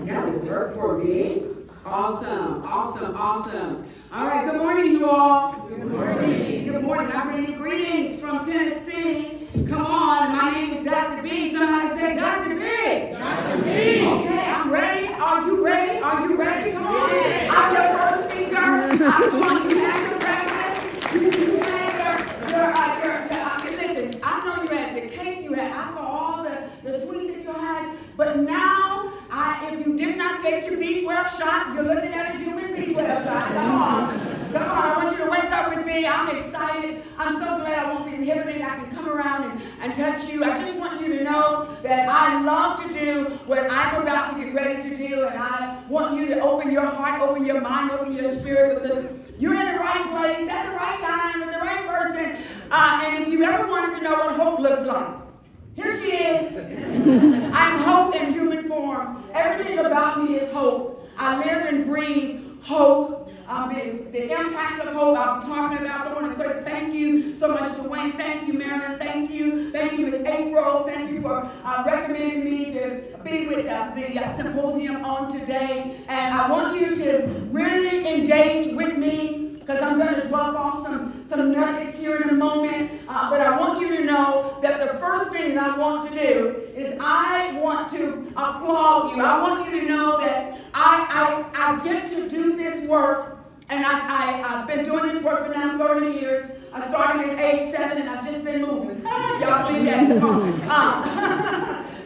That will work for me. Awesome, awesome, awesome. All right, good morning, you all. Good morning. Good morning. I bring you greetings from Tennessee. Come on, my name is Dr. B. Somebody say Dr. B. Dr. B. Okay, I'm ready. Are you ready? Are you ready? Come on. Yes. I'm your first speaker. I'm going to have your breakfast. You had your listen, I know you had the cake you had. I saw all the sweets that you had. But now, if you did not take your B12 shot, you're looking at a human B12 shot. Come on. Come on, I want you to wake up with me. I'm excited. I'm so glad I won't be inhibited. I can come around and touch you. I just want you to know that I love to do what I'm about to get ready to do. And I want you to open your heart, open your mind, open your spirit, because you're in the right place at the right time with the right person. And if you ever wanted to know what hope looks like, here she is. I'm hope in human form. Everything about me is hope. I live and breathe hope. The impact of hope I'll be talking about. So I want to say thank you so much to Wayne. Thank you, Marilyn. Thank you. Thank you, Miss April. Thank you for recommending me to be with the Symposium on today. And I want you to really engage with me, because I'm going to drop off some nuggets here in a moment. But I want you to know that the first thing that I want to do is I want to applaud you. I want you to know that I get to do this work, and I've been doing this work for now 30 years. I started at age 7, and I've just been moving. Y'all believe that?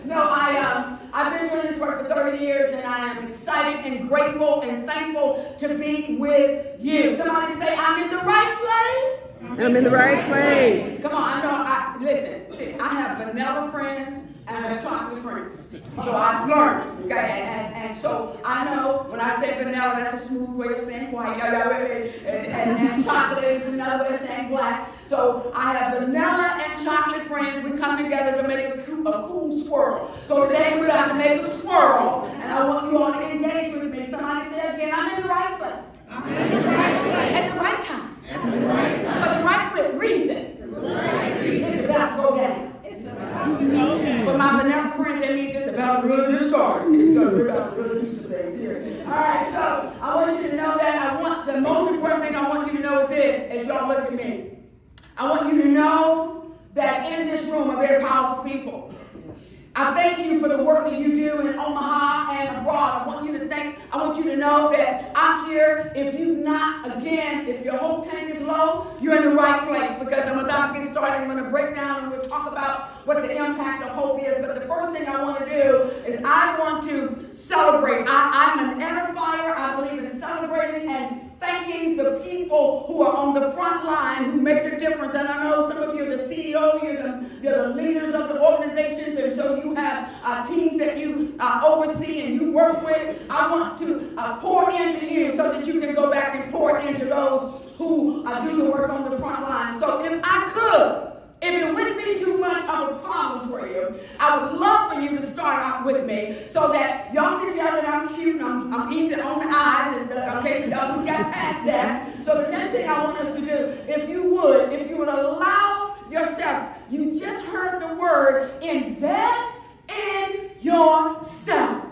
No, I've been doing this work for 30 years, and I am excited and grateful and thankful to be with you. Somebody say, I'm in the right place. I'm in the right place. Come on, I know. Listen, I have vanilla friends and I have chocolate friends. So I've learned, okay? And so I know when I say vanilla, that's a smooth way of saying white. And chocolate is another way of saying black. So I have vanilla and chocolate friends. We come together to make a cool swirl. So today we're about to make a swirl. And I want you all to engage with me. Somebody say again, I'm in the right place. I'm in the right place. At the right time. At the right time. For the right reason. For the right reason. It's about to go down. It's about to go down. For my vanilla friend, that means it's about to really get started. We're about to really do some things here. All right, so I want you to know that the most important thing I want you to know is this, as y'all look at me. I want you to know that in this room are very powerful people. I thank you for the work that you do in Omaha and abroad. I want you to know that I'm here. If if your hope tank is low, you're in the right place, because I'm about to get started. I'm going to break down and we'll talk about what the impact of hope is. But the first thing I want to do is I want to celebrate. I'm an edifier. I believe in celebrating and thanking the people who are on the front line, who make the difference. And I know some of you are the CEO, you're the leaders of the organizations, and so you have teams that you oversee and you work with. I want to pour into you so that you can go back and pour into those who do the work on the front line. So if it wouldn't be too much of a problem for you, I would love for you to start out with me so that y'all can tell that I'm cute and I'm easy on the eyes, and in case y'all got past that. So the next thing I want us to do, if you would allow yourself, you just heard the word, invest in yourself.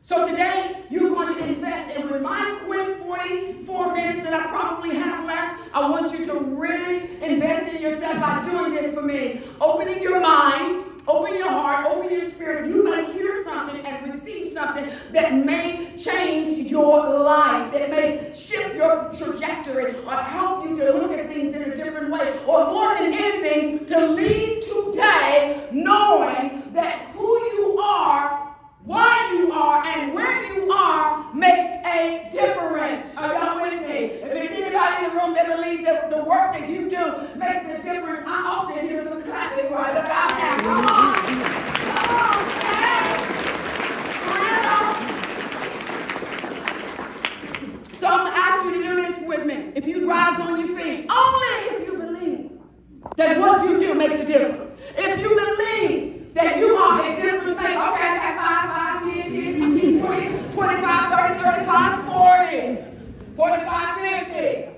So today, you're going to invest, and with my quick 44 minutes that I probably have left, I want you to really invest in yourself by doing this for me. Opening your mind, open your heart, open your spirit. You may hear something and receive something that may change your life, that may shift your trajectory, or help you to look at things in a different way, or more than anything, to leave today knowing that who you are, why you are, and where you are makes a difference. Are y'all with me? If there's anybody in the room that believes that the work that you do makes a difference, I often hear some clapping right about that. Come on. Come on. So I'm going to ask you to do this with me. If you rise on your feet, only if you believe that what you do makes a difference. If you believe that you are a difference maker, okay, I got 5, 10, 15, 20, 25, 30, 35, 40, 45, 50.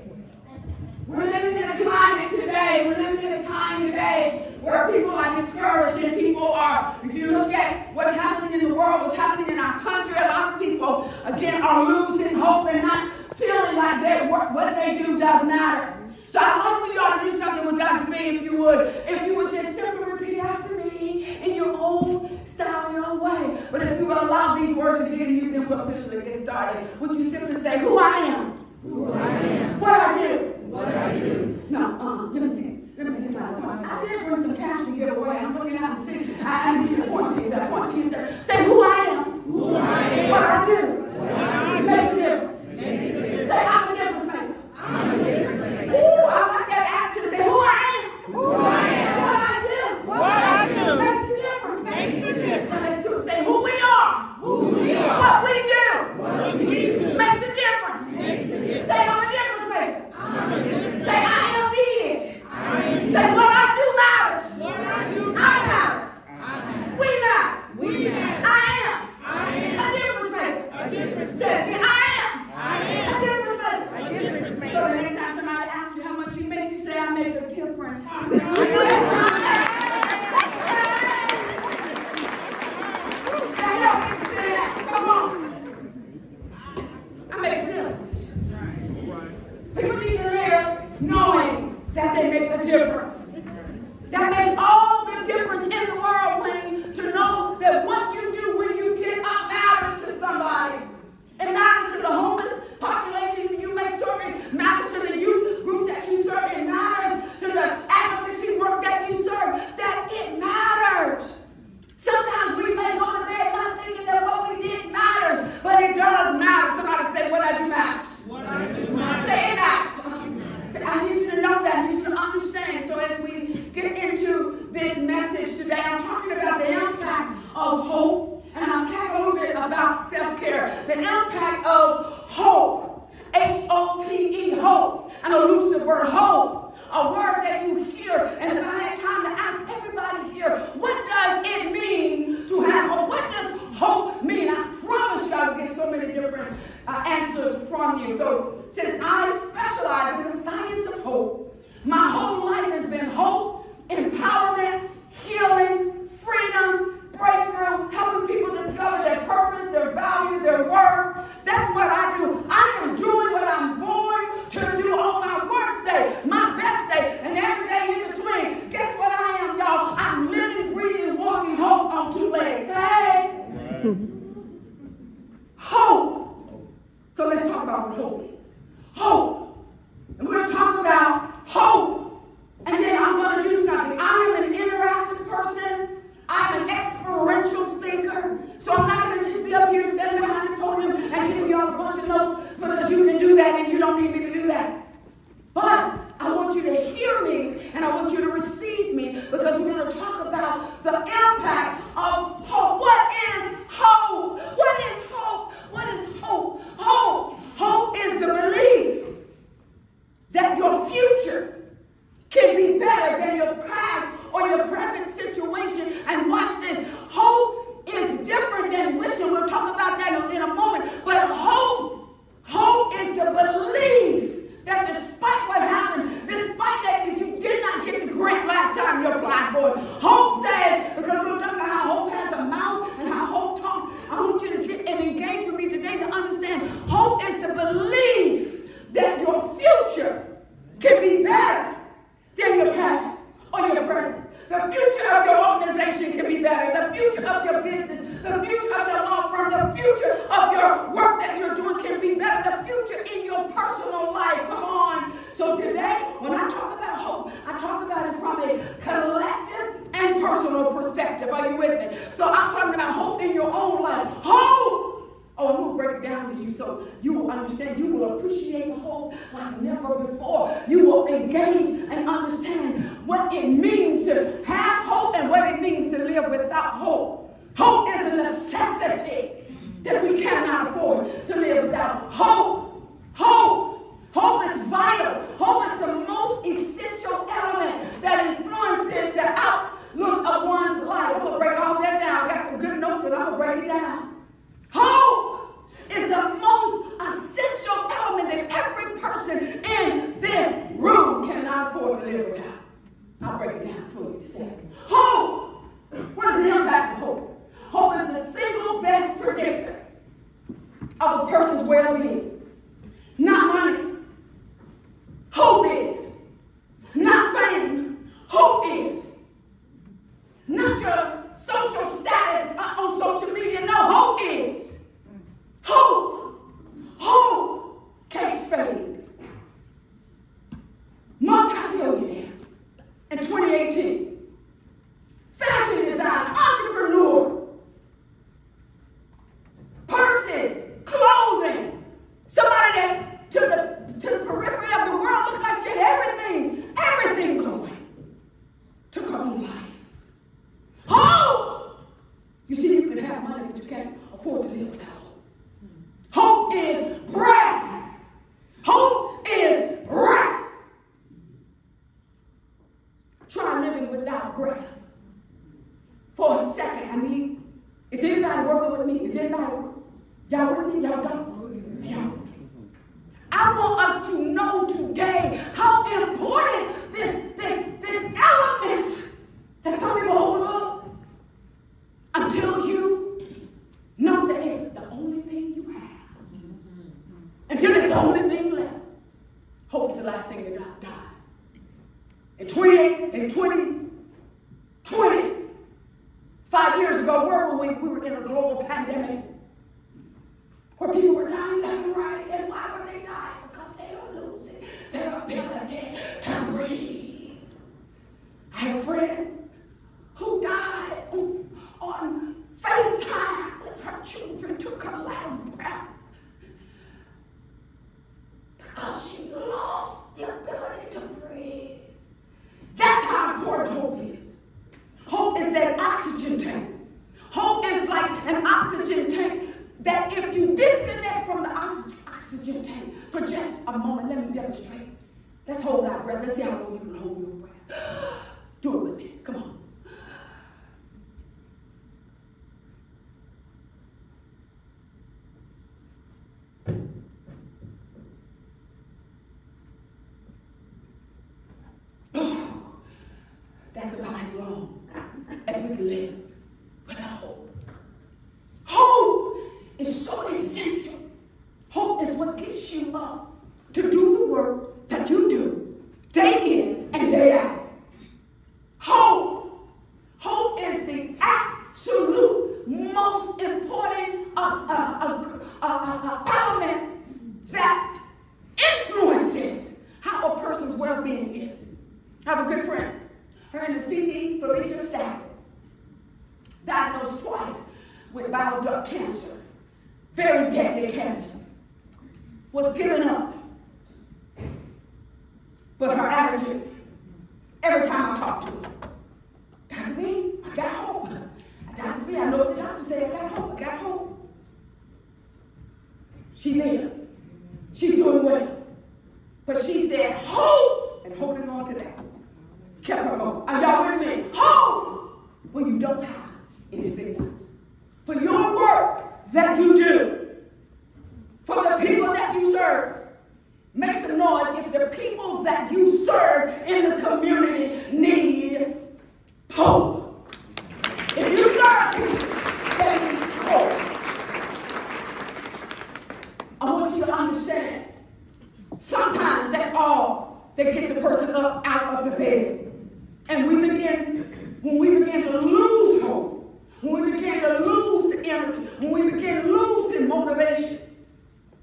We're living in a climate today. We're living in a time today where people are discouraged and people are, if you look at what's happening in the world, what's happening in our country, a lot of people, again, are losing hope and not feeling like what they do does matter. So I'd like for y'all to do something with Dr. B, if you would just simply repeat after me in your own style, your own way. But if you will allow these words to get in you, then we'll officially get started. Would you simply say, who I am? Who I am. What I do? What I do. No, let me see. Let me see. I did bring some cash to give away. I'm looking out and see. I need you to point to yourself. Point to yourself. Say who I am. Who I am. What I do. What I do. Makes a difference. Makes a difference. Say I'm a difference maker. I'm a difference maker. Ooh, I like that attitude. Say who I am. Who I am. What I do. What I do. Makes a difference. Makes a difference. Let's say who we are. Who we are. What we do. What we do. Makes a difference. Makes a difference. Say I'm a difference maker. I'm a difference Say I am needed. I am. Say what I do matters. What I do. I matter. We matter. We matter. I am. I am. A difference maker. A difference Say it again. I am. I am. A difference maker. A difference maker. So the next time somebody asks you how much you make, you say I make a difference. Come on. I make a difference. People need to live knowing that they make a difference. That makes all the difference in the world, Wayne, to know that what you do when you get up matters to somebody. It matters to the homeless population you may serve. It matters to the youth group that you serve. It matters to the advocacy work that you serve. That it matters. Sometimes we may go to bed not thinking that what we did matters, but it does matter. Somebody say, what I do matters. What I do matters. Say it matters. I need you to know that. I need you to understand. So as we get into this message today, I'm talking about the impact of hope, and I'm talking a little bit about self-care. The impact of hope, H-O-P-E, hope, an elusive word, hope, a word that you hear. And if I had time to ask everybody here, what does it mean to have hope? What does hope mean? I promise you I'll get so many different answers from you. So since I specialize in the science of hope, my whole life has been hope, empowerment, healing, freedom, breakthrough, helping people discover their purpose, their value, their worth. That's what I do. I am doing what I'm born to do on my worst day, my best day, and every day in between. Guess what I am, y'all? I'm living, breathing, walking hope on two legs. Hey! Hope. So let's talk about what hope is. Hope. And we're going to talk about hope. And then I'm going to do something. I am an interactive person. I'm an experiential speaker. So I'm not going to just be up here standing behind the podium and give you all a bunch of notes because you can do that and you don't need me to do that. But I want you to hear me and I want you to receive me because we're going to talk about the impact of hope. What is hope? What is hope? What is hope? Hope. Hope is the belief that your future can be better than your past or your present situation. And watch this. Hope is different than wishing. We'll talk about that in a moment. But hope is the belief that despite what happened, despite that you did not get the grant last time you applied for it, hope says, because we're talking about how hope has a mouth and how hope talks, I want you to get and engage with me today to understand hope is the belief that your future can be better than your past or your present. The future of your organization can be better. The future of your business, the future of your law firm, the future of your work that you're doing can be better. The future in your personal life. Come on. So today, when I talk about hope, I talk about it from a collective and personal perspective. Are you with me? So I'm talking about hope in your own life. Hope! Oh, I'm going to break it down to you so you will understand. You will appreciate hope like never before. You will engage and understand what it means to have hope and what it means to live without hope. Hope is a necessity that we cannot afford to live without. Hope is vital. Hope is the most essential element that influences the outlook of one's life. I'm going to break all that down. I got some good notes and I'm going to break it down. Hope is the most essential element that every person in this room cannot afford to live without. I'll break it down for you in a second. Hope. What is the impact of hope? Hope is the single best predictor of a person's well-being. Not money. Hope is. Not fame. Hope is. Not your social status on social media. No, hope is. Hope. Hope. Kate Spade. Multi-billionaire in 2018. Fashion designer, entrepreneur. Purses, clothing. Somebody that to the periphery of the world looks like she had everything going. Took her own life. Hope! You see, you can have money, but you can't afford to live without hope. Hope is breath. Hope is breath. Try living without breath for a second. Is anybody working with me? Is anybody? Y'all with me? Y'all don't? Y'all. I want us to know today how important this element that some people overlook until you know that it's the only thing you have. Until it's the only thing left. Hope is the last thing that died. In 2020, 5 years ago, where were we? We were in a global pandemic where people were dying left and right. And why were they dying? Because they were losing their ability to breathe. I had a friend who died on FaceTime with her children, took her last breath because she lost the ability to breathe. That's how important hope is. Hope is that oxygen tank. Hope is like an oxygen tank that if you disconnect from the oxygen tank for just a moment, let me demonstrate. Let's hold our breath. Let's see how long you can hold your breath. Do it with me. Come on. That's about as long as we can live without hope. Hope is so essential. Hope is what gets you up to do the work that you do day in and day out. Hope. Hope is the absolute most important element that influences how a person's well-being is. I have a good friend. Her name is Felicia Stafford, diagnosed twice with bile duct cancer, very deadly cancer, was giving up. But her attitude, every time I talk to her, Dr. B, I got hope. Dr. B, I know what the doctor said, I got hope. She lived. She's doing well. But she said, hope, and holding on to that. Kept her going. Are y'all with me? Hope when you don't have anything else. For your work that you do. For the people that you serve. Make some noise if the people that you serve in the community need hope. If you serve people, they need hope. I want you to understand. Sometimes that's all that gets a person up out of the bed. And when we begin to lose hope, when we begin to lose the energy, when we begin losing motivation.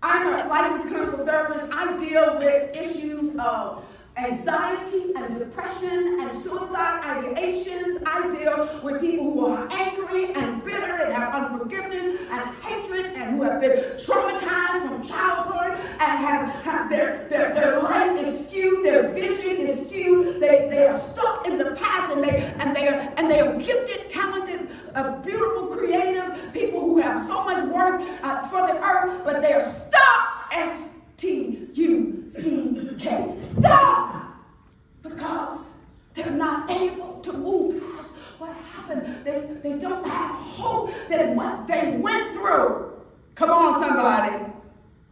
I'm a licensed clinical therapist. I deal with issues of anxiety and depression and suicide ideations. I deal with people who are angry and bitter and have unforgiveness and hatred and who have been traumatized from childhood and have their life is skewed, their vision is skewed. They are stuck in the past and they are gifted, talented, beautiful, creative people who have so much worth for the earth, but they are stuck. S-T-U-C-K. Stuck! Because they're not able to move past what happened. They don't have hope that what they went through, come on somebody,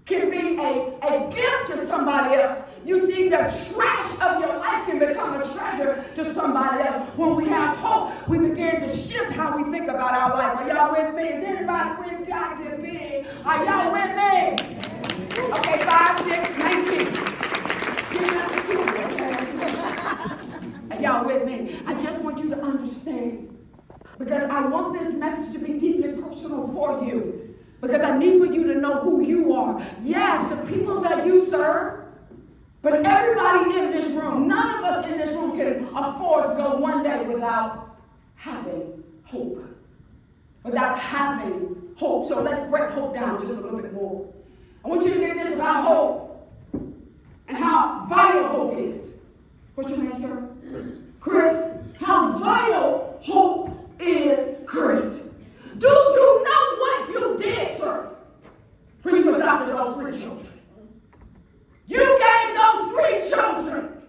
can be a gift to somebody else. You see, the trash of your life can become a treasure. treasure to somebody else. When we have hope, we begin to shift how we think about our life. Are y'all with me? Is anybody with Dr. B? Are y'all with me? Okay, 5, 6, 19. Are y'all with me? I just want you to understand, because I want this message to be deeply personal for you. Because I need for you to know who you are. Yes, the people that you serve, but everybody in this room, none of us in this room can afford to go one day without having hope. Without having hope. So let's break hope down just a little bit more. I want you to get this about hope and how vital hope is. What's your name, sir? Chris. How vital hope is, Chris. Do you know what you did, sir, when you adopted those 3 children? You gave those 3 children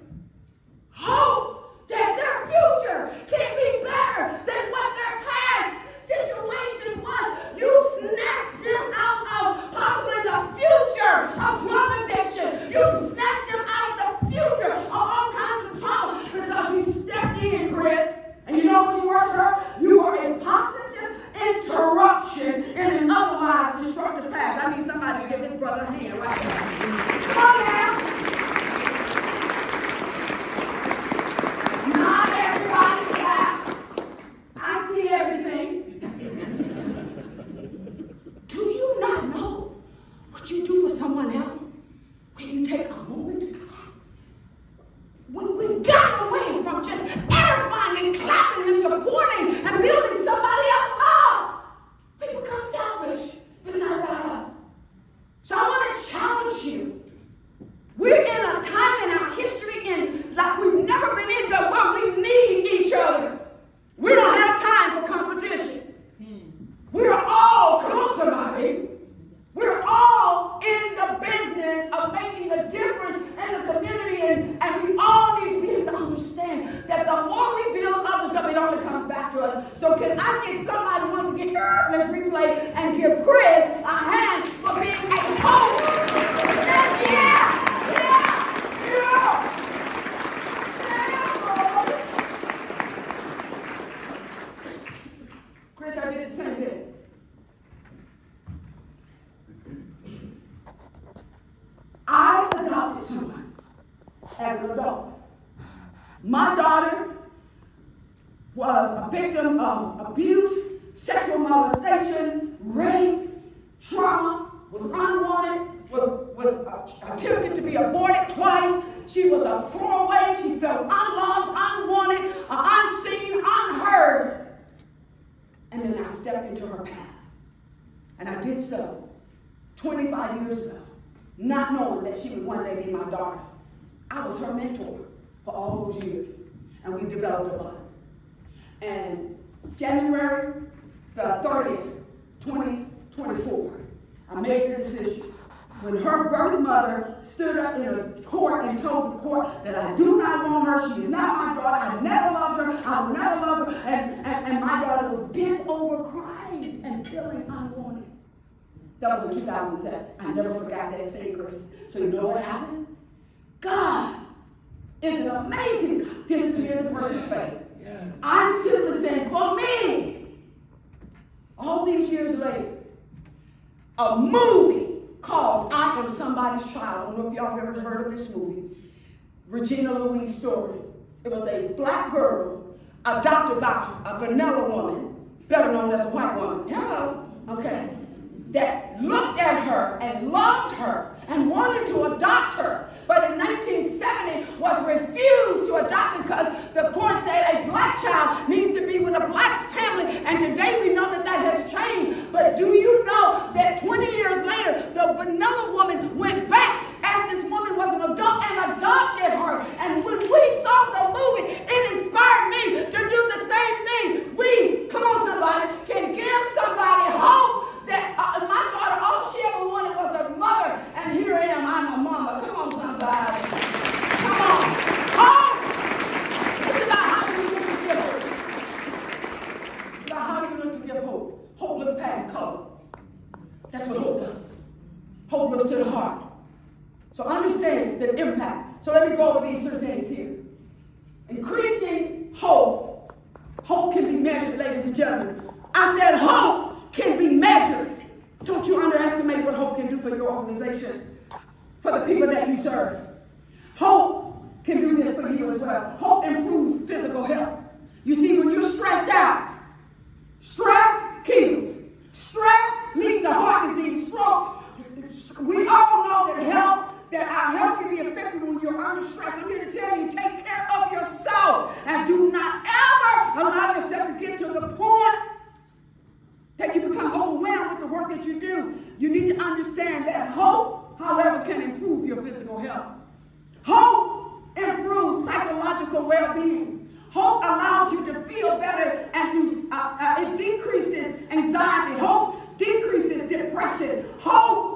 hope that their future can be better than what their past situation was. You snatched them out of possibly the future of drug addiction. You snatched them out of the future of all kinds of trauma because you stepped in, Chris. And you know what you were, sir? You were a positive interruption in an otherwise destructive past. I need somebody to give this brother a hand right now. Come on now. Not everybody clap. I see everything. Do you not know what you do for someone else when you take a moment to clap? We've gotten away from just edifying and clapping and supporting and building somebody else up. We become selfish. It's not about us. So I want to challenge you. We're in a time in our history like we've never been in where we need each other. We don't have time for competition. We're all, come on somebody, we're all in the business of making a difference in the community, and we all need to be able to understand that the more we build others up, it only comes back to us. So can I get somebody who wants to get let's replay and give Chris a hand for being a hope. Yeah. Chris, I did the same thing. I adopted someone as an adult. My daughter was a victim of abuse, sexual molestation, rape, trauma, was unwanted, was attempted to be aborted twice. She was a throwaway. She felt unloved, unwanted, unseen, unheard. And then I stepped into her path. And I did so 25 years ago, not knowing that she would one day be my daughter. I was her mentor for all those years. And we developed a bond. And January the 30th, 2024, I made the decision. When her birth mother stood up in a court and told the court that I do not want her, she is not my daughter, I never loved her, I will never love her, and my daughter was bent over crying and feeling unwanted. That was in 2007. I never forgot that secret. So you know what happened? God is an amazing God. This is me as a person of faith. Yeah. I'm simply saying, for me, all these years later, a movie called I Am Somebody's Child. I don't know if y'all have ever heard of this movie. Regina Louise story. It was a black girl adopted by a vanilla woman, better known as a white woman. Hello. Okay. That looked at her and loved her and wanted to adopt her. But in 1970 was refused to adopt because the court said a black child needs to be with a black family. And today we know that that has changed. But do you know that 20 years later, the vanilla woman went back as this woman was an adult and adopted her. And when we saw the movie, it inspired me to do the same thing. We, come on somebody, can give somebody hope that my daughter, all she ever wanted was a mother. And here I am, I'm a mama. Come on somebody. Come on. Hope. It's about how do you look to give hope. It's about how do you look to give hope. Hope looks past color. That's what hope does. Hope looks to the heart. So understand the impact. So let me go over these three things. Increasing hope. Hope can be measured, ladies and gentlemen. I said hope can be measured. Don't you underestimate what hope can do for your organization, for the people that you serve. Hope can do this for you as well. Hope improves physical health. You see, when you're stressed out, stress kills. Stress leads to heart disease, strokes. We all know that our health can be affected when you're under stress. I'm here to tell you, take care of yourself and do not ever allow yourself to get to the point that you become overwhelmed with the work that you do. You need to understand that hope, however, can improve your physical health. Hope improves psychological well-being. Hope allows you to feel better and it decreases anxiety. Hope decreases depression. Hope,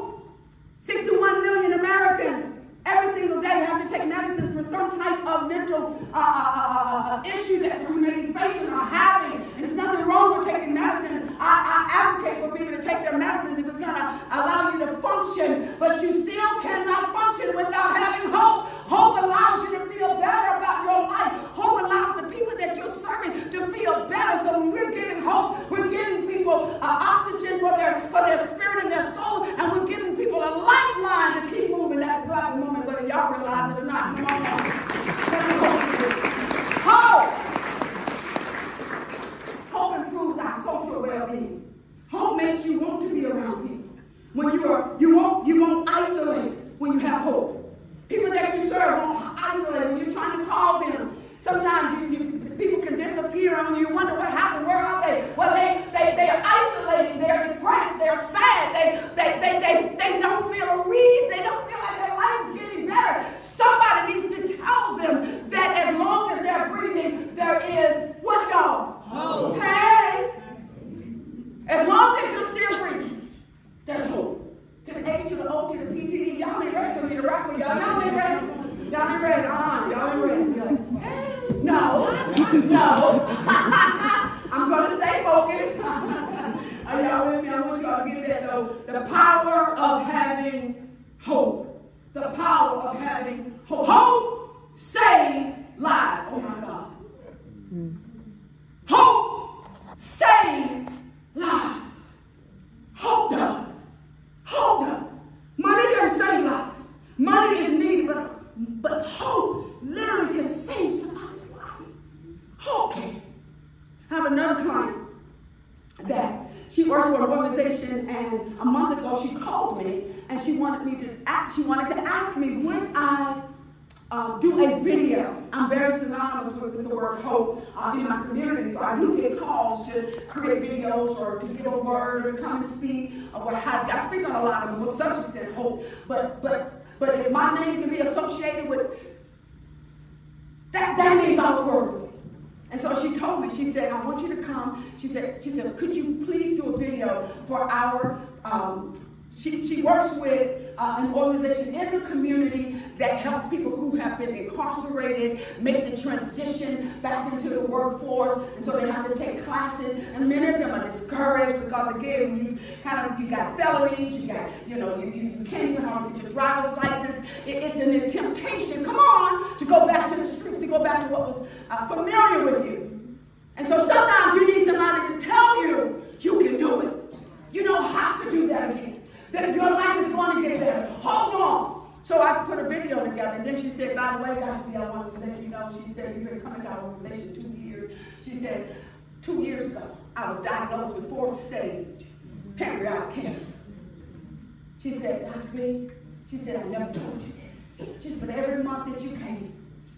61 million Americans every single day have to take medicines for some type of mental issue that we may be facing or having. And there's nothing wrong with taking medicine. I advocate for people to take their medicines if it's going to allow you to function, but you still cannot function without having hope. Hope allows you to feel better about your life. Hope allows the people that you're serving to feel better. So when we're giving hope, we're giving people oxygen for their spirit and their soul, and we're giving people a lifeline to keep moving. That's a driving moment, whether y'all realize it or not. Come on. Hope. Hope improves our social well-being. Hope makes you want to be around people. When you won't isolate when you have hope. People that you serve won't isolate when you're trying to call them. Sometimes people can disappear on you. You wonder what happened. Where are they? Well, they are isolated. They're depressed. They're sad. They don't feel a reason. They don't feel like their life is getting better. Somebody needs to tell them that as long as they're breathing, there is what, y'all? Hope. Hey! As long as you're still breathing, there's hope. To the H, to the O, to the PTD. Y'all ain't ready for me to rock for y'all. Y'all ain't ready. Y'all ain't ready. Y'all ain't ready. You're like, hey. No. I'm going to stay focused. Are y'all with me? I want y'all to get that though. The power of having hope. The power of having hope. Hope saves lives. Oh my God. Hope saves lives. Hope does. Hope does. Money doesn't save lives. Money is needed, but hope literally can save somebody's life. Hope can. I have another client that she works for an organization, and a month ago she called me and she wanted to ask me when I do a video. I'm very synonymous with the word hope in my community, so I do get calls to create videos or to give a word or come and speak or what have you. I speak on a lot of more subjects than hope, but if my name can be associated with that means I'm worthy. And so she told me, she said, I want you to come. She said, could you please do a video for our, she works with an organization in the community that helps people who have been incarcerated make the transition back into the workforce. And so they have to take classes, and many of them are discouraged because, again, you got felonies, you can't even hardly get your driver's license. It's an temptation, come on, to go back to the streets, to go back to what was familiar with you. And so sometimes you need somebody to tell you, you can do it. You don't have to do that again. That your life is going to get better. Hold on. So I put a video together, and then she said, by the way, Dr. B, I want to let you know, she said, you've been coming to our organization 2 years. She said, 2 years ago, I was diagnosed with 4th stage pancreatic cancer. She said, Dr. B, she said, I never told you this. She said, but every month that you came,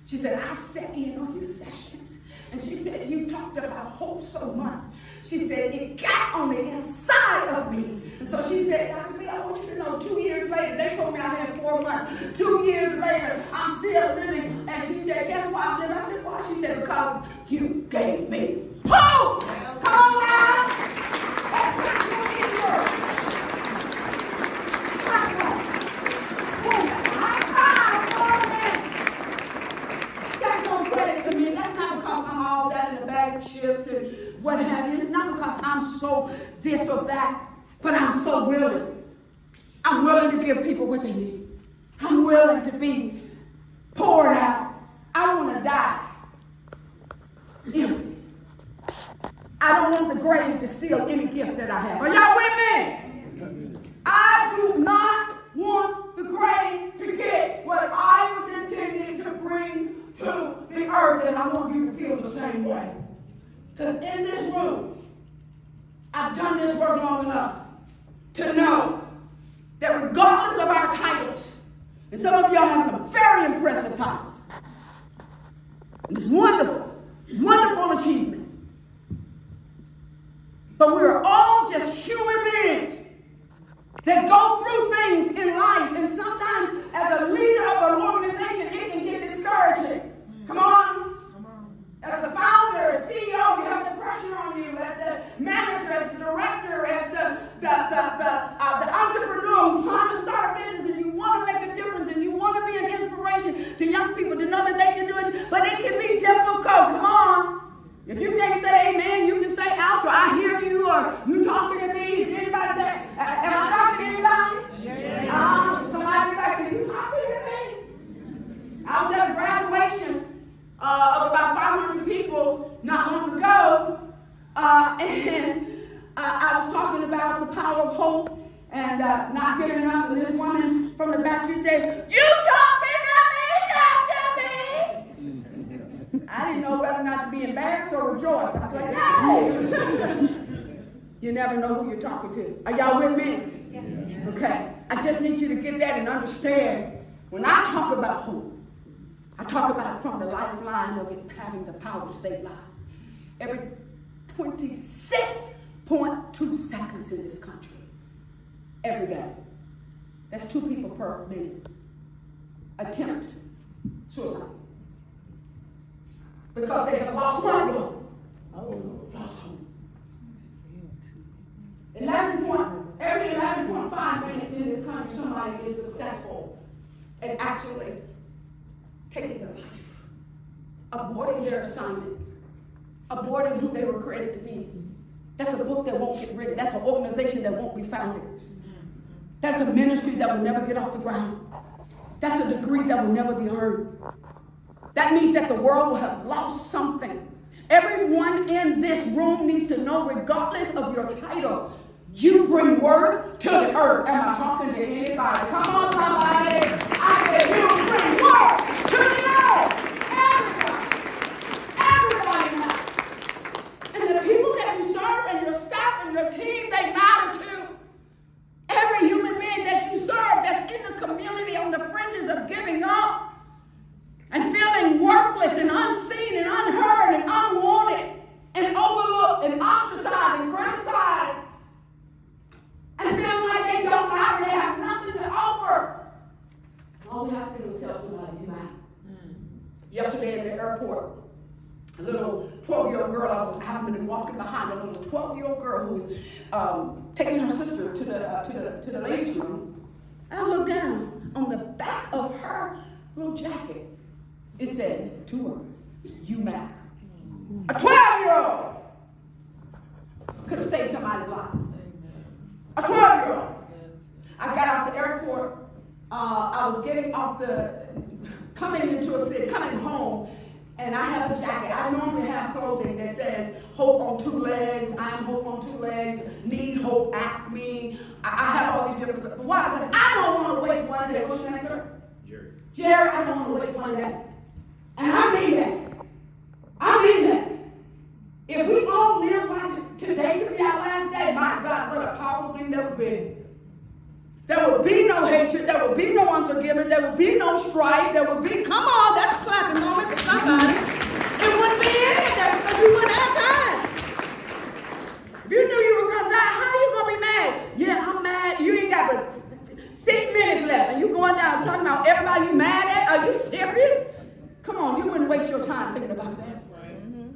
she said, I sat in on your sessions. And she said, you talked about hope so much. She said, it got on the inside of me. And so she said, Dr. B, I want you to know, 2 years later, they told me I had 4 months. 2 years later, I'm still living. And she said, guess why I'm living? I said, why? She said, because you gave me hope. Come on now. That's not your word. That's no credit to me. That's not because I'm all that in the bag of chips and what have you. It's not because I'm so this or that, but I'm so willing. I'm willing to give people what they need. I'm willing to be poured out. I want to die empty. I don't want the grave to steal any gift that I have. Are y'all with me? I do not want the grave to get what I was intended to bring to the earth, and I want you to feel the same way. Because in this room, I've done this work long enough to know that regardless of our titles, and some of y'all have some very impressive titles, and it's wonderful, wonderful achievement. But we're all just human beings that go through things in life, and sometimes as a leader of an organization, it can get discouraging. Come on. As the founder, as CEO, you have the pressure on you. As the manager, as the director, as the entrepreneur who's trying to start a business, and you want to make a difference, and you want to be an inspiration to young people to know that they can do it, but it can be difficult. Come on. If you can't say amen, you can say ouch, or I hear you, or you talking to me. Is anybody say, am I talking to anybody? Yeah. Somebody say, you talking to me? I was at a graduation of about 500 people not long ago, and I was talking about the power of hope and not giving up. And this woman from the back, she said, "You talking to me? Talk to me." I didn't know whether or not to be embarrassed or rejoice. I was like, "Hey!" You never know who you're talking to. Are y'all with me? Yes. Okay. I just need you to get that and understand. When I talk about hope, I talk about it from the lifeline of it having the power to save lives. Every 26.2 seconds in this country, every day, that's 2 people per minute, attempt suicide. Because they have lost hope. Lost hope. Every 11.5 minutes in this country, somebody is successful at actually taking their life, aborting their assignment, aborting who they were created to be. That's a book that won't get written. That's an organization that won't be founded. That's a ministry that will never get off the ground. That's a degree that will never be earned. That means that the world will have lost something. Everyone in this room needs to know, regardless of your title, you bring worth to the earth. Am I talking to anybody? Come on, somebody. I said you bring worth to the earth. Everybody matters. And the people that you serve and your staff and your team, they matter too. Every human being that you serve that's in the community on the fringes of giving up and feeling worthless and unseen and unheard and unwanted and overlooked and ostracized and criticized and feeling like they don't matter, they have nothing to offer. All we have to do is tell somebody you matter. Yesterday at the airport, a little 12-year-old girl, I happened to be walking behind a little 12-year-old girl who was taking her sister to the ladies' room. And I looked down on the back of her little jacket. It says, to her, you matter. A 12-year-old could have saved somebody's life. A 12-year-old. I got off the airport. I was coming home, and I have a jacket. I normally have clothing that says, hope on 2 legs, I am hope on 2 legs, need hope, ask me. I have all these different, but why? Because I don't want to waste one day. What's your name, sir? Jerry, I don't want to waste one day. And I mean that. I mean that. If we all live like today could be our last day, my God, what a powerful thing that would be. There would be no hatred. There would be no unforgiveness. There would be no strife. There would be, come on, that's a clapping moment for somebody. It wouldn't be any of that because we wouldn't have time. If you knew you were going to die, how are you going to be mad? Yeah, I'm mad. You ain't got but 6 minutes left. And you going down talking about everybody you mad at? Are you serious? Come on, you wouldn't waste your time thinking about that.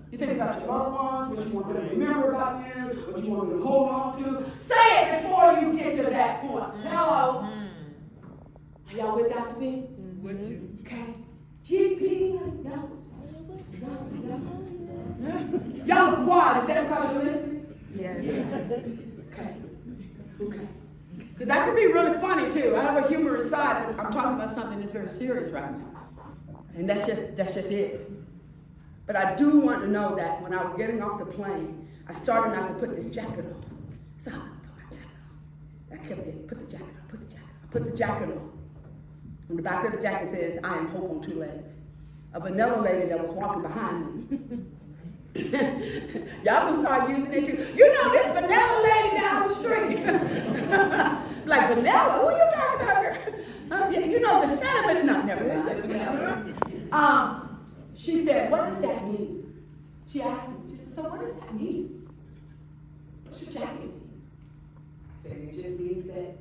You think about your loved ones, what you want them to remember about you, what you want them to hold on to. Say it before you get to that point. Hello. Are y'all with Dr. B? With you. Okay. GP. Y'all are quiet. Is that because you're listening? Yes. Okay. Because that could be really funny too. I have a humorous side, but I'm talking about something that's very serious right now. And that's just it. But I do want to know that when I was getting off the plane, I started not to put this jacket on. So I'm going to put my jacket on. I kept getting, put the jacket on, put the jacket on, put the jacket on. On the back of the jacket says, I am hope on two legs. A vanilla lady that was walking behind me. Y'all can start using it too. You know this vanilla lady down the street. Like, vanilla? Who are you talking about, girl? You know the sentiment. No, never mind. She said, what does that mean? She asked me, she said, so what does that mean? What's your jacket mean? I said, it just means that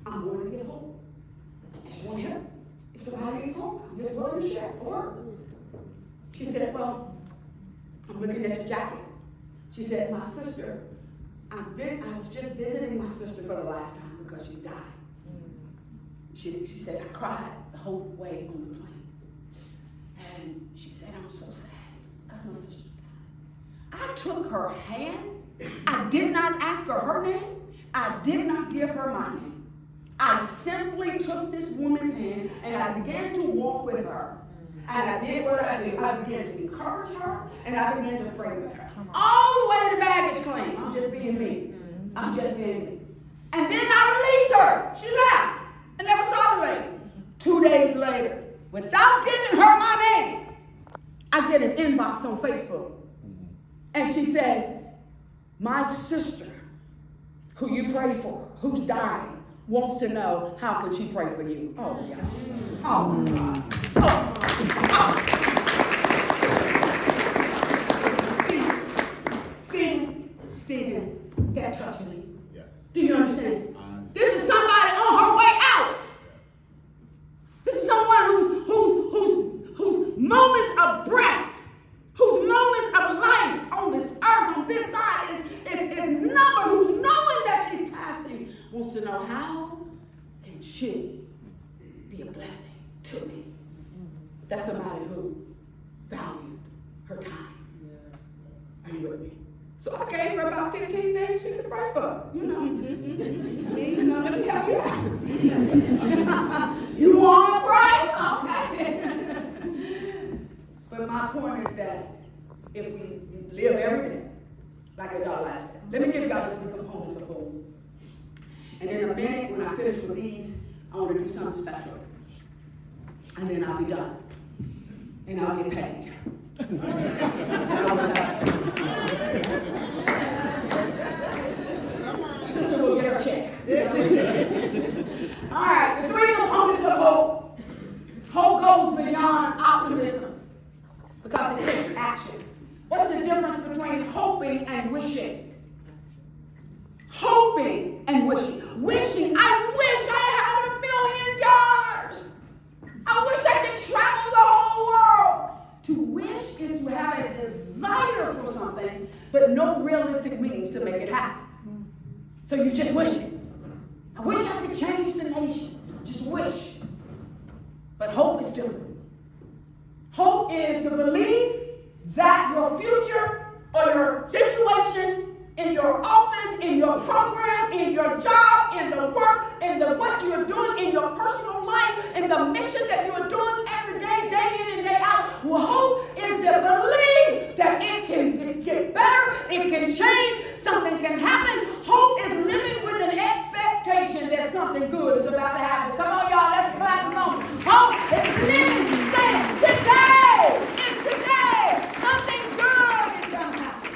I'm willing to get home. I just want to help. If somebody gets home, I'm just willing to share the word. She said, well, I'm looking at your jacket. She said, my sister, I was just visiting my sister for the last time because she's died. She said, I cried the whole way on the plane. And she said, I'm so sad because my sister's died. I took her hand. I did not ask her her name. I did not give her my name. I simply took this woman's hand and I began to walk with her. And I did what I do. I began to encourage her and I began to pray with her. All the way to the baggage claim. I'm just being me. I'm just being me. And then I released her. She left. I never saw the lady. 2 days later, without giving her my name, I get an inbox on Facebook. And she says, my sister, who you pray for, who's dying, wants to know how can she pray for you. Oh, yeah. Oh, my God. Oh. Stephen, that touched me. Yes. Do you understand? This is somebody on her way out. This is someone whose moments of breath, whose moments of life on this earth, on this side, is numbered, who's knowing that she's passing, wants to know how can she be a blessing to me. That's somebody who valued her time. Are you with me? So I gave her about 15 names she could pray for. You know, let me help you out. You want to pray? Okay. But my point is that if we live every day, like it's our last day. Let me give you guys the components of hope. And in a minute, when I finish with these, I want to do something special. And then I'll be done. And I'll get paid. Sister will get her check. All right, the three components of hope. Hope goes beyond optimism because it takes action. What's the difference between hoping and wishing? Hoping and wishing. Wishing, I wish I had $1 million. I wish I could travel the whole world. To wish is to have a desire for something, but no realistic means to make it happen. So you just wish it. I wish I could change the nation. Just wish. But hope is different. Hope is to believe that your future or your situation in your office, in your program, in your job, in the work, in the what you're doing in your personal life, in the mission that you're doing every day, day in and day out. Well, hope is the belief that it can get better, it can change, something can happen. Hope is living with an expectation that something good is about to happen. Come on, y'all, let's clap. Come on. Hope is living, saying, today is today. Something good is going to happen.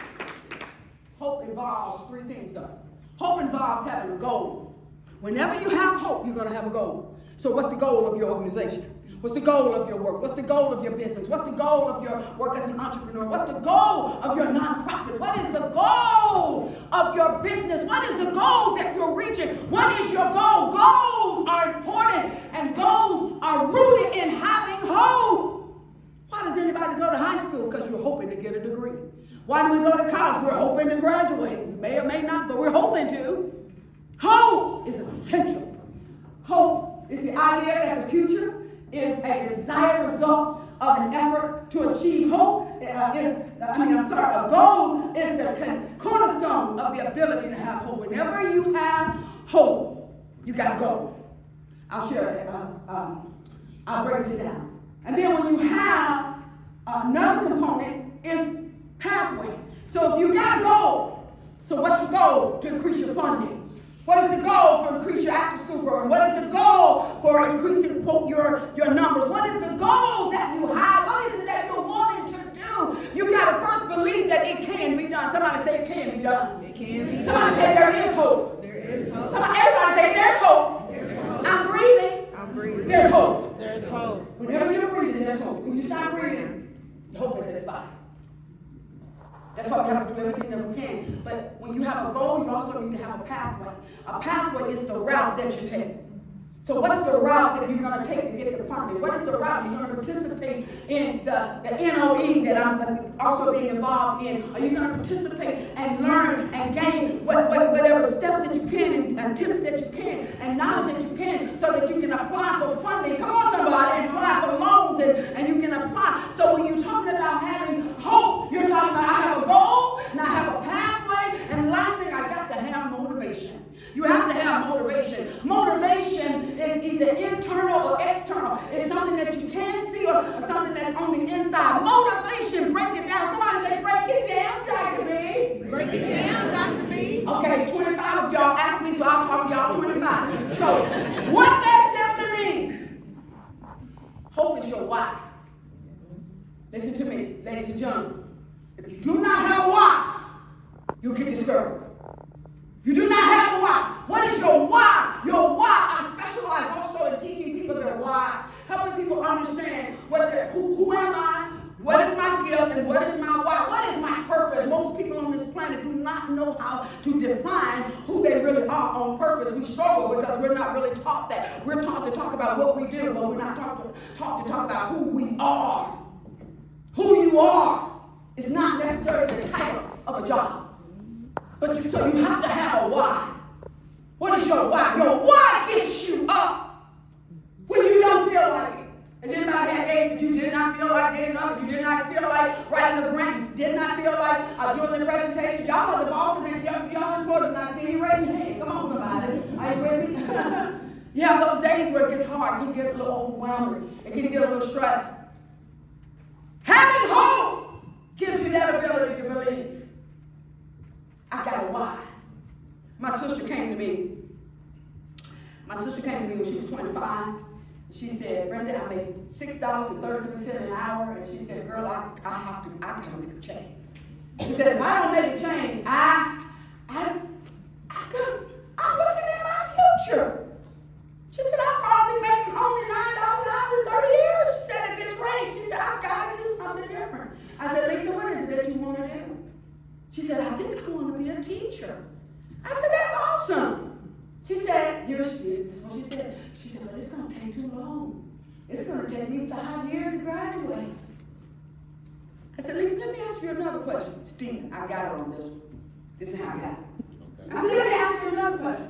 Hope involves three things, though. Hope involves having a goal. Whenever you have hope, you're going to have a goal. So what's the goal of your organization? What's the goal of your work? What's the goal of your business? What's the goal of your work as an entrepreneur? What's the goal of your nonprofit? What is the goal of your business? What is the goal that you're reaching? What is your goal? Goals are important, and goals are rooted in having hope. Why does anybody go to high school? Because you're hoping to get a degree. Why do we go to college? We're hoping to graduate. We may or may not, but we're hoping to. Hope is essential. Hope is the idea that the future is a desired result of an effort to achieve hope. A goal is the cornerstone of the ability to have hope. Whenever you have hope, you got a goal. I'll share it. I'll break this down. And then when you have Another component is pathway. So if you got a goal, so what's your goal? To increase your funding. What is the goal for increase your after school program? What is the goal for increasing, quote, your numbers? What is the goal that you have? What is it that you're wanting to do? You got to first believe that it can be done. Somebody say it can be done. It can be done. Somebody say there is hope. There is hope. Everybody say there's hope. There's hope. I'm breathing. I'm breathing. There's hope. There's hope. Whenever you're breathing, there's hope. When you stop breathing, the hope is expired. That's why we have to do everything that we can. But when you have a goal, you also need to have a pathway. A pathway is the route that you take. So what's the route that you're going to take to get the funding? What is the route you're going to participate in the NOE that I'm also being involved in? Are you going to participate and learn and gain whatever steps that you can and tips that you can and knowledge that you can so that you can apply for funding? Come on, somebody, and apply for loans and you can apply. So when you're talking about having hope, you're talking about I have a goal and I have a pathway, and the last thing, I got to have motivation. You have to have motivation. Motivation is either internal or external. It's something that you can see or something that's on the inside. Motivation, break it down. Somebody say, break it down, Dr. B. Break it down, Dr. B. Okay, 25 of y'all asked me, so I'll talk to y'all 25. So, what that simply means, hope is your why. Listen to me, ladies and gentlemen. If you do not have a why, you'll get discouraged. If you do not have a why, what is your why? Your why. I specialize also in teaching people their why, helping people understand who am I, what is my gift, and what is my why? What is my purpose? Most people on this planet do not know how to define who they really are on purpose. We struggle because we're not really taught that. We're taught to talk about what we do, but we're not taught to talk about who we are. Who you are is not necessarily the title of a job. So you have to have a why. What is your why? Your why gets you up when you don't feel like it. Has anybody had days that you did not feel like getting up? You did not feel like writing a grant? You did not feel like doing the presentation? Y'all are the bosses and y'all employees, and I see you raising your hand. Come on, somebody. Are you with me? You have those days where it gets hard. It can get a little overwhelming. It can get a little stressed. Having hope gives you that ability to believe. I got a why. My sister came to me. My sister came to me when she was 25. She said, Brenda, I make $6.33 an hour. And she said, girl, I gotta make a change. She said, if I don't make a change, I'm looking at my future. She said, I'm probably making only $9 an hour in 30 years. She said, at this rate. She said, I've got to do something different. I said, Lisa, what is it that you want to do? She said, I think I want to be a teacher. I said, that's awesome. She said, this is what she said. She said, but it's going to take too long. It's going to take me 5 years to graduate. I said, Lisa, let me ask you another question. Stephen, I got her on this one. This is how I got it. I said, let me ask you another question.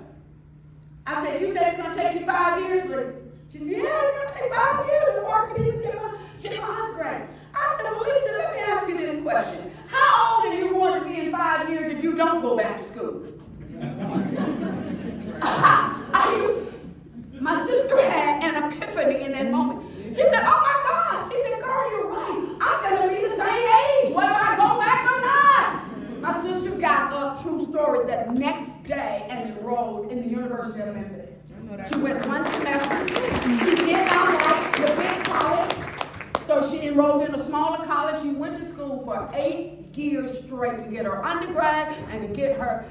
I said, you said it's going to take you 5 years, Lisa. She said, yeah, it's going to take 5 years before I can even get my undergrad. I said, well, Lisa, let me ask you this question. How old are you going to be in 5 years if you don't go back to school? My sister had an epiphany in that moment. She said, oh my God. She said, girl, you're right. I'm going to be the same age whether I go back or not. My sister got a true story that next day and enrolled in the University of Memphis. She went one semester. She did not like the big college. So she enrolled in a smaller college. She went to school for 8 years straight to get her undergrad and to get her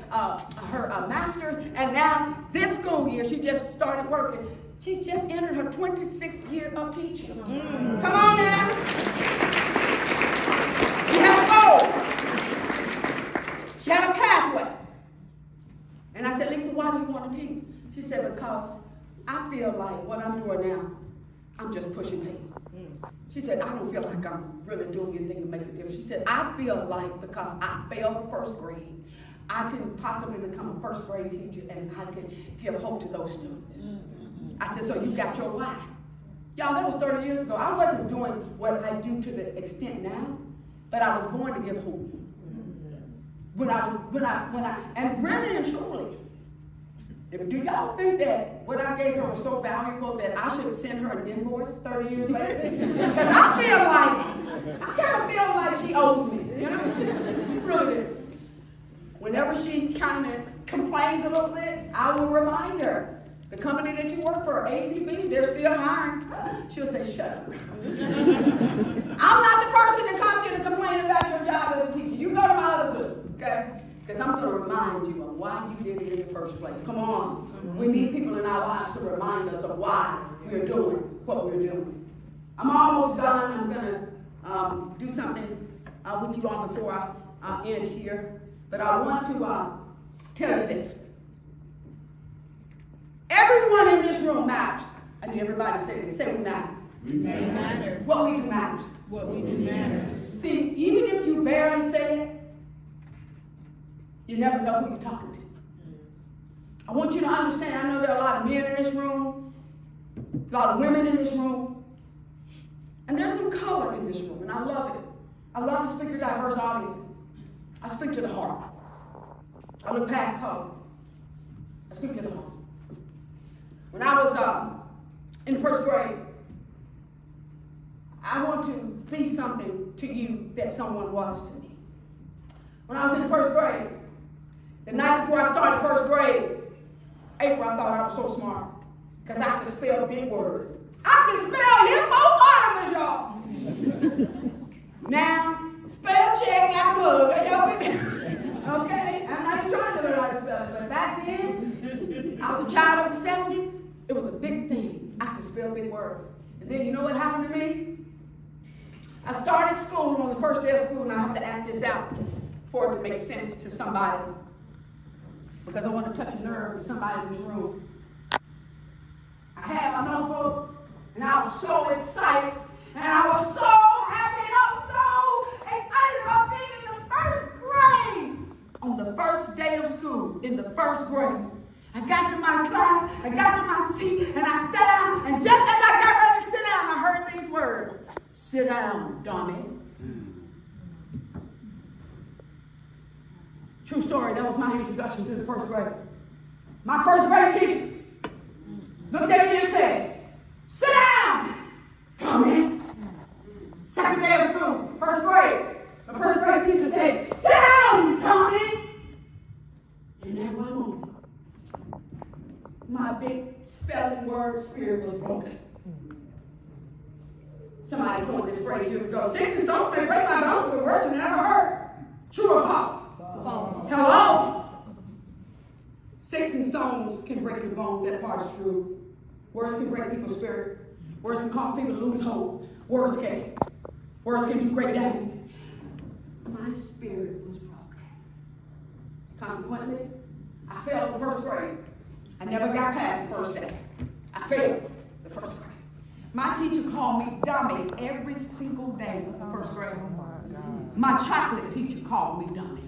master's. And now this school year, she just started working. She's just entered her 26th year of teaching. Come on now. She had a goal. She had a pathway. And I said, Lisa, why do you want to teach? She said, because I feel like what I'm doing now, I'm just pushing paper. She said, I don't feel like I'm really doing anything to make a difference. She said, I feel like because I failed the first grade, I can possibly become a first grade teacher and I can give hope to those students. I said, so you got your why. Y'all, that was 30 years ago. I wasn't doing what I do to the extent now, but I was born to give hope. And really and truly, do y'all think that what I gave her was so valuable that I should send her an invoice 30 years later? Because I feel like I got whenever she kind of complains a little bit, I will remind her, the company that you work for, ACB, they're still hiring. She'll say, shut up. I'm not the person to come to you to complain about your job as a teacher. You go to my other school, okay? Because I'm going to remind you of why you did it in the first place. Come on. We need people in our lives to remind us of why we're doing what we're doing. I'm almost done. I'm going to do something with you all before I end here. But I want to tell you this. Everyone in this room matters. I need everybody to say this. Say we matter. We matter. What we do matters. What we do matters. See, even if you barely say it, you never know who you're talking to. I want you to understand, I know there are a lot of men in this room, a lot of women in this room, and there's some color in this room, and I love it. I love to speak to diverse audiences. I speak to the heart. I look past color. I speak to the heart. When I was in first grade, I want to be something to you that someone was to me. When I was in first grade, the night before I started first grade, April, I thought I was so smart because I could spell big words. I can spell hippopotamus, y'all. Now, spell check like a mug. Okay? I'm not even trying to learn how to spell it, but back then, I was a child of the 70s. It was a big thing. I could spell big words. And then you know what happened to me? I started school on the first day of school, and I have to act this out for it to make sense to somebody. Because I want to touch a nerve with somebody in this room. I had my notebook, and I was so excited, and I was so happy, and I was so excited about being in the first grade. On the first day of school, in the first grade, I got to my class, I got to my seat, and I sat down, and just as I got ready to sit down, I heard these words. Sit down, dummy. True story, that was my introduction to the first grade. My first grade teacher looked at me and said, sit down, dummy. Second day of school, first grade. The first grade teacher said, sit down, dummy. In that one moment, my big spelling word spirit was broken. Somebody coined this phrase years ago. Sticks and stones may break my bones, but words you never heard. True or false? False. Hello? Sticks and stones can break your bones. That part is true. Words can break people's spirit. Words can cause people to lose hope. Words can do great damage. My spirit was broken. Consequently, I failed the first grade. I never got past the first day. I failed the first grade. My teacher called me dummy every single day of the first grade. My chocolate teacher called me dummy.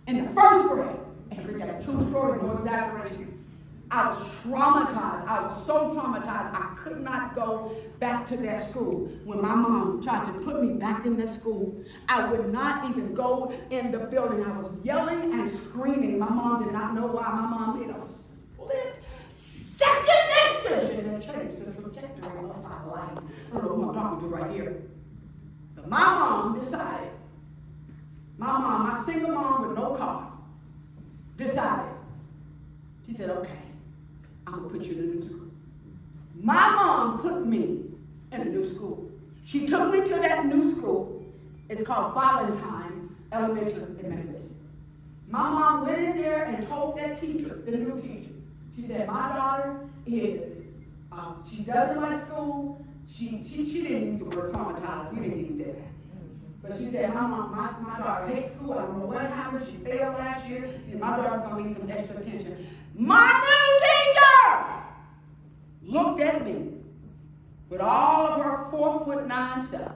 In the first grade, every day. True story, no exaggeration. I was traumatized. I was so traumatized, I could not go back to that school. When my mom tried to put me back in that school, I would not even go in the building. I was yelling and screaming. My mom did not know why. My mom made a split second decision and changed the trajectory of my life. I don't know who I'm talking to right here. But my mom decided, my single mom with no car, decided. She said, okay, I'm going to put you in a new school. My mom put me in a new school. She took me to that new school. It's called Valentine Elementary in Memphis. My mom went in there and told that teacher, the new teacher, she said, my daughter is, she doesn't like school. She didn't use the word traumatized. We didn't use that. But she said, my daughter hates school. I don't know what happened. She failed last year. She said, my daughter's going to need some extra attention. My new teacher looked at me with all of her 4'9" self.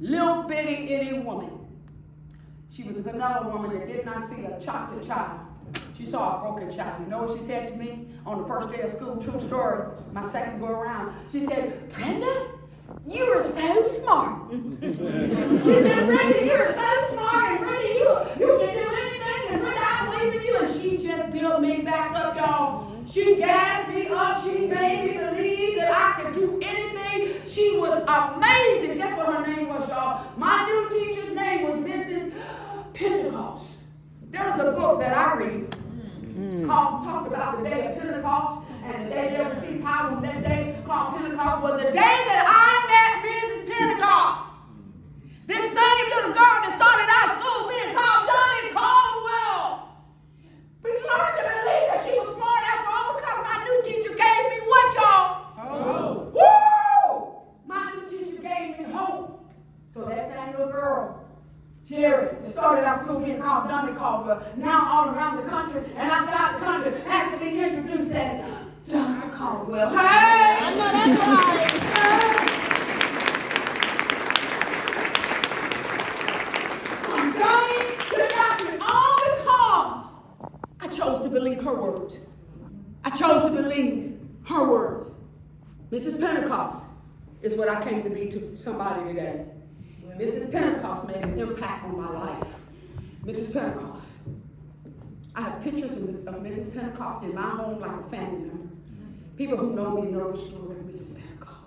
Little bitty itty woman. She was another woman that did not see a chocolate child. She saw a broken child. You know what she said to me on the first day of school? True story. My second go around. She said, Brenda, you are so smart. She said, Brenda, you are so smart. And Brenda, you can do anything. And Brenda, I believe in you. And she just built me back up, y'all. She gassed me up. She made me believe that I could do anything. She was amazing. Guess what her name was, y'all? My new teacher's name was Mrs. Pentecost. There talked about the day of Pentecost and the day they received power on that day called Pentecost was the day that I met Mrs. Pentecost. This same little girl that started our school being called Brenda Caldwell. We learned to believe that she was smart after all because my new teacher gave me what, y'all? Hope. Woo! My new teacher gave me hope. So that same little girl, Jerry, that started our school being called Brenda Caldwell, now all around the country and outside the country has to be introduced as Dr. Caldwell. Hey! I know that's right. I'm going to the doctor all because I chose to believe her words. I chose to believe her words. Mrs. Pentecost is what I came to be to somebody today. Mrs. Pentecost made an impact on my life. Mrs. Pentecost. I have pictures of Mrs. Pentecost in my home like a family member. People who know me know the story of Mrs. Pentecost.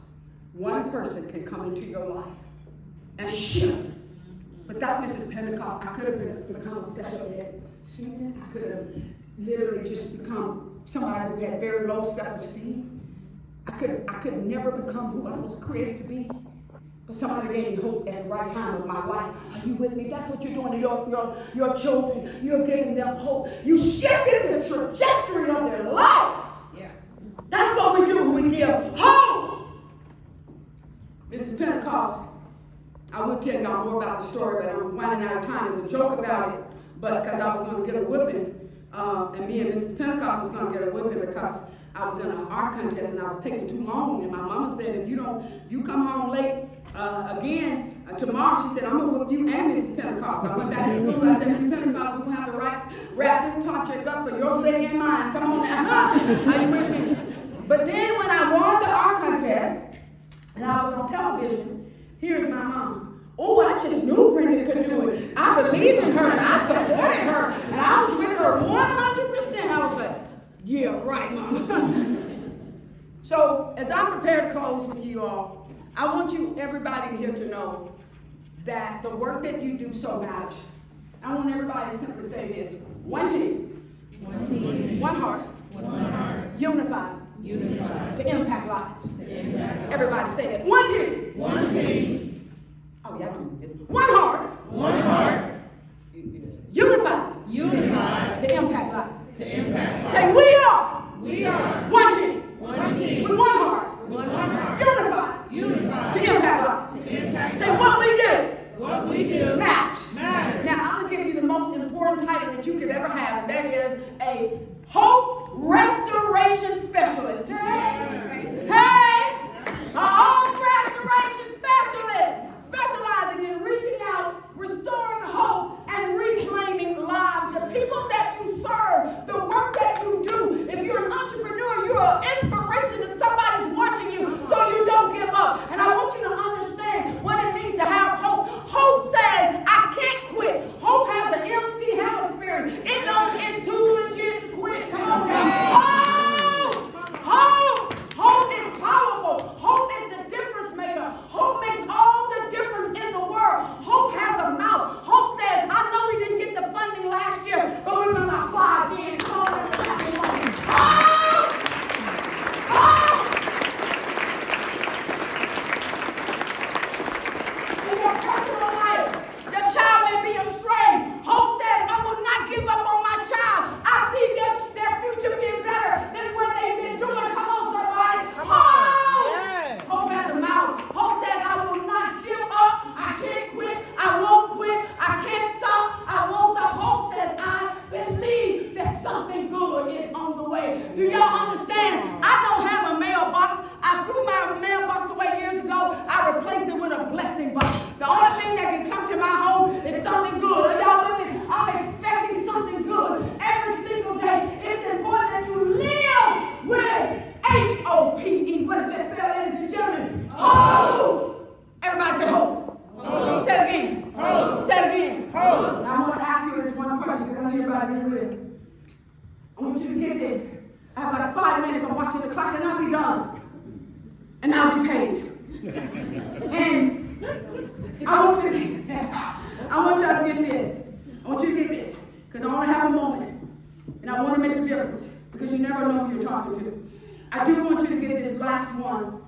One person can come into your life and shift. Without Mrs. Pentecost, I could have become a special ed student. I could have literally just become somebody who had very low self-esteem. I could never become who I was created to be. But somebody gave me hope at the right time of my life. Are you with me? That's what you're doing to your children. You're giving them hope. You shifted the trajectory of their life. Yeah. That's what we do when we give hope. Mrs. Pentecost, I would tell y'all more about the story, but I'm running out of time. There's a joke about it, but because I was going to get a whipping, and me and Mrs. Pentecost was going to get a whipping because I was in an art contest and I was taking too long. And my mama said, if you come home late again tomorrow, she said, I'm going to whip you and Mrs. Pentecost. I went back to school. I said, Mrs. Pentecost, we're going to have to wrap this project up for your sake and mine. Come on now. Are you with me? But then when I won the art contest and I was on television, here's my mom. Oh, I just knew Brenda could do it. I believed in her and I supported her. And I was with her 100%. I was like, yeah, right, Mama. So, as I prepare to close with you all, I want everybody here to know that the work that you do so matters. I want everybody to simply say this. One team. One team. One heart. One heart. Unified. To impact lives. Everybody say that. One team. One team. Oh, yeah, I can do this. One heart. One heart. Unified. To impact lives. Say, we are one team. With one heart. Unified. To impact lives. Say, what we do. Matters. Now, I'm going to give you the most important title that you could ever have, and that is a Hope Restoration Specialist. Hey! A Hope Restoration Specialist. Specializing in reaching out, restoring hope, and reclaiming lives. The people that you serve, the work that you do. If you're an entrepreneur, you're an inspiration to somebody who's watching you, so you don't give up. And I want you to understand what it means to have hope. Hope says, I can't quit. Hope has an MC Hammer spirit. It knows it's too legit to quit. Come on now. Hope is powerful. Hope is the difference maker. Hope makes all the difference in the world. Hope has a mouth. Hope says, I know we didn't get the funding last year, but we're going to apply again. Come on, let's clap the money. In your personal life, your child may be astray. Hope says, I will not give up on my child. I see their future being better than where they've been doing. Come on, somebody. Hope has a mouth. Hope says, I will not give up. I can't quit. I won't quit. I can't stop. I won't stop. Hope says, I believe that something good is on the way. Do y'all understand? I don't have a mailbox. I threw my mailbox away years ago. I replaced it with a blessing box. The only thing that can come to my home is something good. Are y'all with me? I'm expecting something good every single day. It's important that you live with H-O-P-E. What does that spell, ladies and gentlemen? Hope. Everybody say hope. Hope. Say it again. Hope. Say it again. Hope. Now I want to ask you this one question. Because everybody be real. I want you to get this. I have like 5 minutes. I'm watching the clock and I'll be done. And I'll be paid. And I want y'all to get this. I want you to get this. Because I want to have a moment. And I want to make a difference. because you never know who you're talking to. I do want you to get this last one.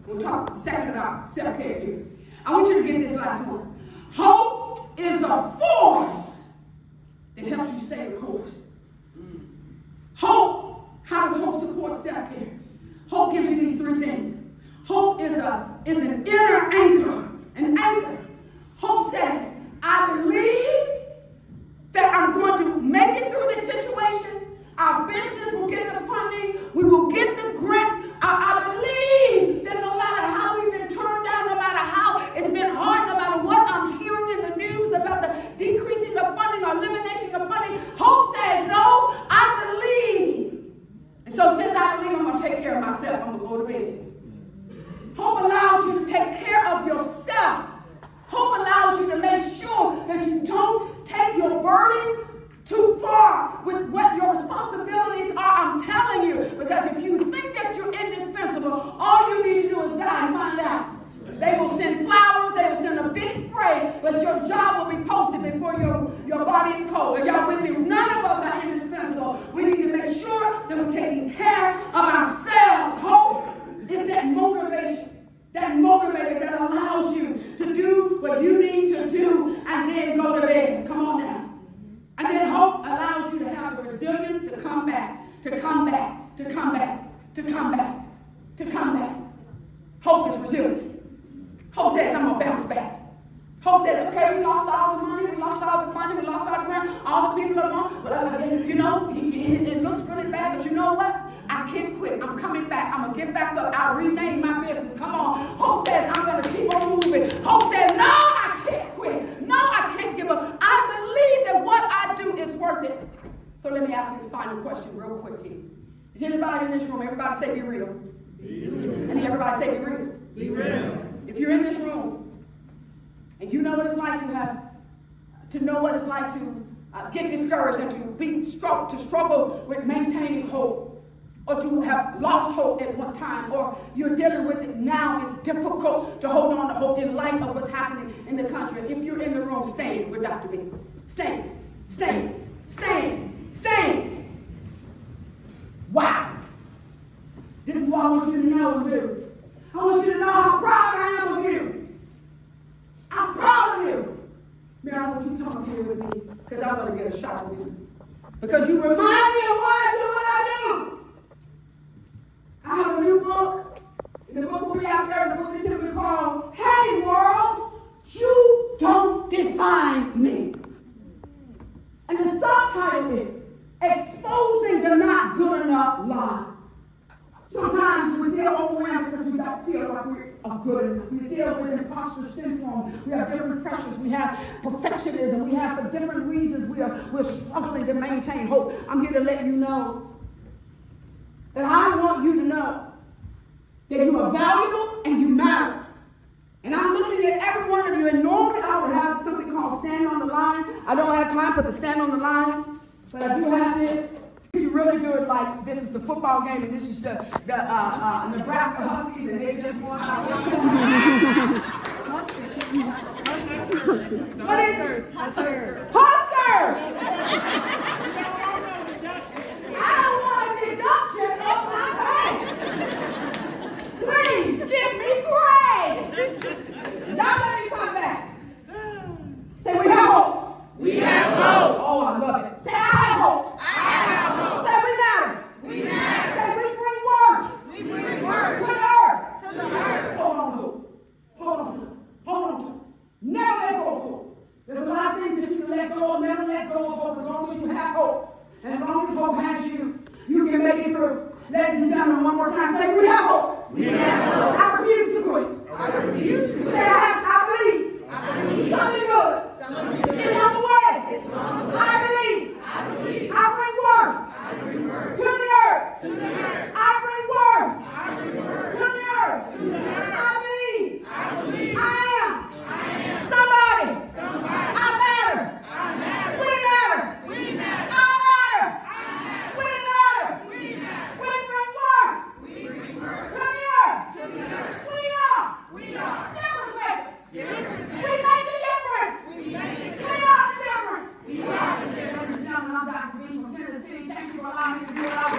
We'll talk a second about self-care here. I want you to get this last one. Hope is the force that helps you stay the course. Hope, how does hope support self-care? Hope gives you these three things. Hope is an inner anchor, an anchor. Hope says, I believe that I'm going to make it through this situation. Our business will get the funding. We will get the grant. I believe that no matter how we've been turned down, no matter how it's been hard, no matter what I'm hearing in the news about the decreasing of funding or elimination of funding, hope says, no, I believe. And so since I believe, I'm going to take care of myself. I'm going to go to bed. Hope allows you to take care of yourself. Hope allows you to make sure that you don't take your burden too far with what your responsibilities are. I'm telling you, because if you think that you're indispensable, all you need to do is die and find out. They will send flowers, they will send a big spray, but your job will be posted before your body is cold. Are y'all with me? None of us are indispensable. We need to make sure that we're taking care of ourselves. Hope is that motivation, that motivator that allows you to do what you need to do and then go to bed. Come on now. And then hope allows you to have the resilience to come back, to come back, to come back, to come back, to come back. Hope is resilient. Hope says, I'm going to bounce back. Hope says, okay, we lost all the money, we lost all the funding, we lost all the grant, all the people are gone. But, you know, it looks really bad, but you know what? I can't quit. I'm coming back. I'm going to get back up. I'll rename my business. Come on. Hope says, I'm going to keep on moving. Hope says, no, I can't quit. No, I can't give up. I believe that what I do is worth it. So let me ask this final question real quick here. Is anybody in this room, everybody say be real? Be real. And everybody say be real. Be real. If you're in this room and you know what it's like to know what it's like to get discouraged and to struggle with maintaining hope, or to have lost hope at one time, or you're dealing with it now, it's difficult to hold on to hope in light of what's happening in the country. If you're in the room, stand with Dr. B. Stand, stand, stand, stand. Wow. This is what I want you to know and do. I want you to know how proud I am of you. I'm proud of you. Man, I want you to come up here with me, because I want to get a shot of you. Because you remind me of why I do what I do. I have a new book. The book will be out there. The book is simply called, Hey World, You Don't Define Me. And the subtitle is Exposing the Not Good Enough Lie. Sometimes we feel overwhelmed because we don't feel like we're good enough. We deal with imposter syndrome. We have different pressures. We have perfectionism. We have, for different reasons, we're struggling to maintain hope. I'm here to let you know that I want you to know that you are valuable and you matter. And I'm looking at every one of you, and normally I would have something called Stand on the Line. I don't have time for the Stand on the Line, but I do have this. You really do it like this is the football game and this is the Nebraska Huskies and they just won. What is it? Huskers. Huskers! I don't want a deduction of my pay. Please give me grade. Now let me come back. Say we have hope. We have hope. Oh, I love it. Say I have hope. I have hope. Say we matter. We matter. Say we bring work. We bring work. To the earth. To the earth. Hold on to it. Hold on to it. Hold on to it. Never let go of hope. There's a lot of things that you let go of. Never let go of hope as long as you have hope. And as long as hope has you, you can make it through. Ladies and gentlemen, one more time. Say we have hope. We have hope. I refuse to quit. I refuse to quit. Say I believe. I believe. Something good. Something good. It's on the way. It's on the way. I believe. I believe. I bring work. I bring work. To the earth. To the earth. I bring work. I bring work. To the earth. To the earth. I believe. I believe. I am. I am. Somebody. Somebody. I matter. I matter. We matter. We matter. I matter. I matter. We matter. We matter. We bring work. We bring work. To the earth. To the earth. allow me to do what I